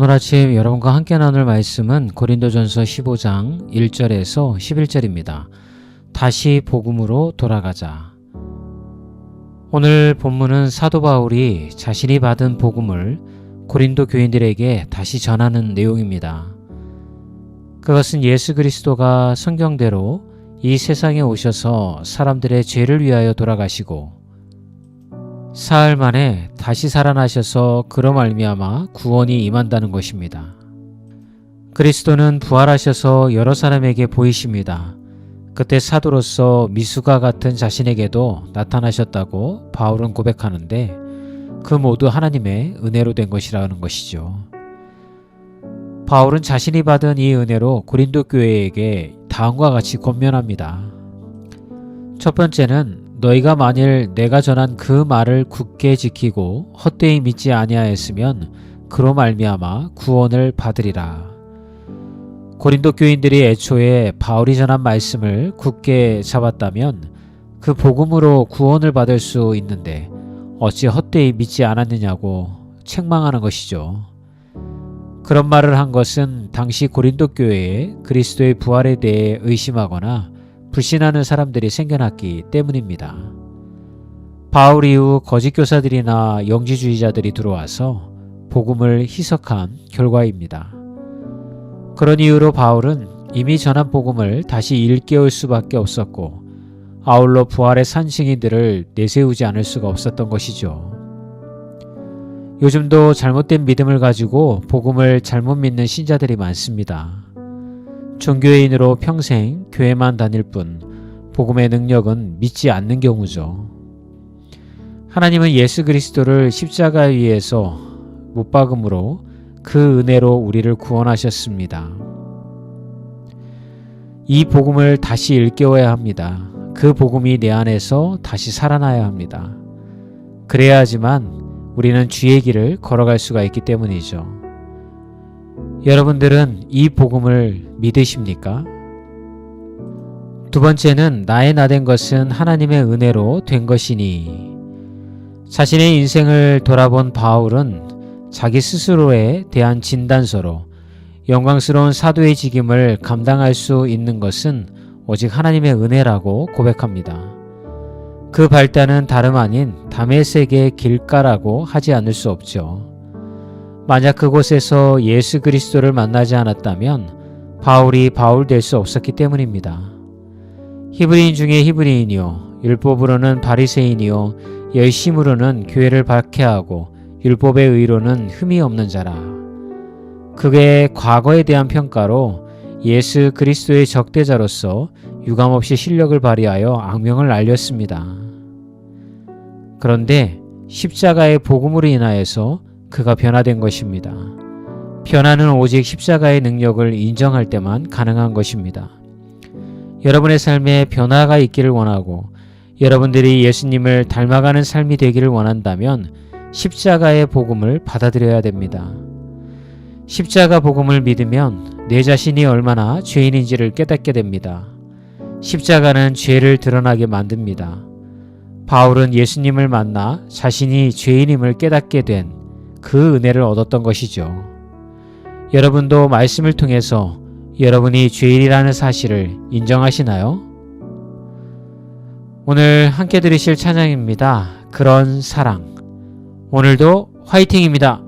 오늘 아침 여러분과 함께 나눌 말씀은 고린도전서 15장 1절에서 11절입니다. 다시 복음으로 돌아가자. 오늘 본문은 사도 바울이 자신이 받은 복음을 고린도 교인들에게 다시 전하는 내용입니다. 그것은 예수 그리스도가 성경대로 이 세상에 오셔서 사람들의 죄를 위하여 돌아가시고 사흘 만에 다시 살아나셔서 그로 말미암아 구원이 임한다는 것입니다. 그리스도는 부활하셔서 여러 사람에게 보이십니다. 그때 사도로서 미수가 같은 자신에게도 나타나셨다고 바울은 고백하는데 그 모두 하나님의 은혜로 된 것이라는 것이죠. 바울은 자신이 받은 이 은혜로 고린도 교회에게 다음과 같이 권면합니다. 첫 번째는 너희가 만일 내가 전한 그 말을 굳게 지키고 헛되이 믿지 아니하였으면 그로 말미암아 구원을 받으리라. 고린도 교인들이 애초에 바울이 전한 말씀을 굳게 잡았다면 그 복음으로 구원을 받을 수 있는데 어찌 헛되이 믿지 않았느냐고 책망하는 것이죠. 그런 말을 한 것은 당시 고린도 교회에 그리스도의 부활에 대해 의심하거나 불신하는 사람들이 생겨났기 때문입니다. 바울 이후 거짓 교사들이나 영지주의자들이 들어와서 복음을 희석한 결과입니다. 그런 이유로 바울은 이미 전한 복음을 다시 일깨울 수밖에 없었고 아울러 부활의 산 증인들을 내세우지 않을 수가 없었던 것이죠. 요즘도 잘못된 믿음을 가지고 복음을 잘못 믿는 신자들이 많습니다. 종교인으로 평생 교회만 다닐 뿐 복음의 능력은 믿지 않는 경우죠. 하나님은 예수 그리스도를 십자가 위에서 못 박음으로 그 은혜로 우리를 구원하셨습니다. 이 복음을 다시 일깨워야 합니다. 그 복음이 내 안에서 다시 살아나야 합니다. 그래야지만 우리는 주의 길을 걸어갈 수가 있기 때문이죠. 여러분들은 이 복음을 믿으십니까? 두 번째는 나의 나된 것은 하나님의 은혜로 된 것이니. 자신의 인생을 돌아본 바울은 자기 스스로에 대한 진단서로 영광스러운 사도의 직임을 감당할 수 있는 것은 오직 하나님의 은혜라고 고백합니다. 그 발단은 다름 아닌 다메섹의 길가라고 하지 않을 수 없죠. 만약 그곳에서 예수 그리스도를 만나지 않았다면 바울이 바울 될 수 없었기 때문입니다. 히브리인 중에 히브리인이요 율법으로는 바리새인이요 열심으로는 교회를 박해하고 율법의 의로는 흠이 없는 자라. 그의 과거에 대한 평가로 예수 그리스도의 적대자로서 유감없이 실력을 발휘하여 악명을 알렸습니다. 그런데 십자가의 복음으로 인하여서 그가 변화된 것입니다. 변화는 오직 십자가의 능력을 인정할 때만 가능한 것입니다. 여러분의 삶에 변화가 있기를 원하고 여러분들이 예수님을 닮아가는 삶이 되기를 원한다면 십자가의 복음을 받아들여야 됩니다. 십자가 복음을 믿으면 내 자신이 얼마나 죄인인지를 깨닫게 됩니다. 십자가는 죄를 드러나게 만듭니다. 바울은 예수님을 만나 자신이 죄인임을 깨닫게 된 그 은혜를 얻었던 것이죠. 여러분도 말씀을 통해서 여러분이 죄인이라는 사실을 인정하시나요? 오늘 함께 들으실 찬양입니다. 그런 사랑. 오늘도 화이팅입니다.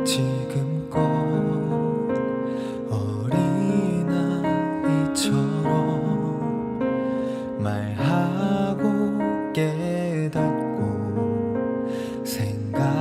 지금껏 어린아이처럼 말하고 깨닫고 생각해왔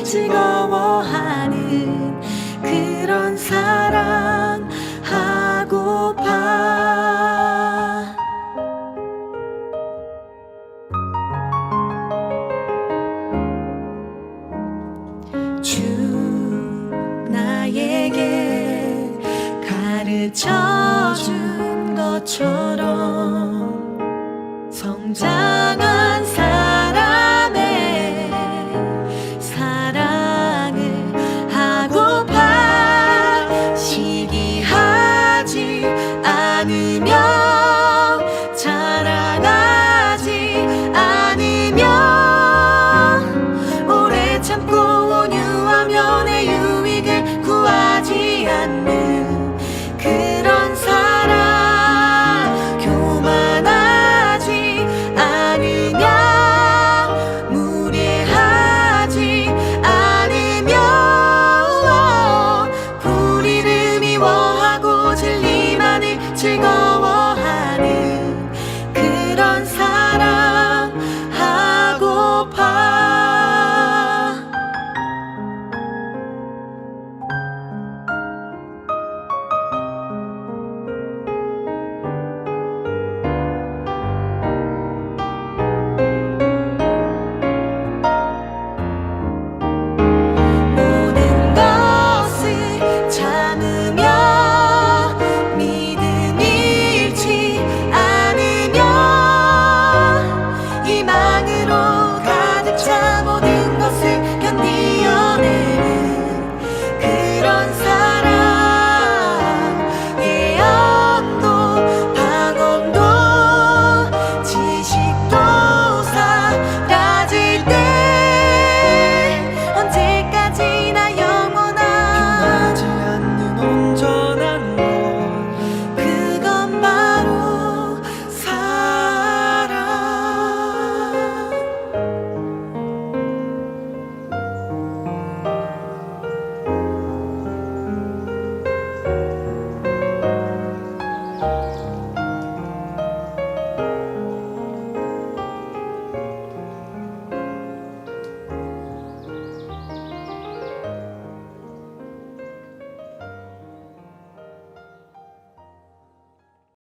즐거워하는 그런 사랑 하고파. 주 나에게 가르쳐 준 것처럼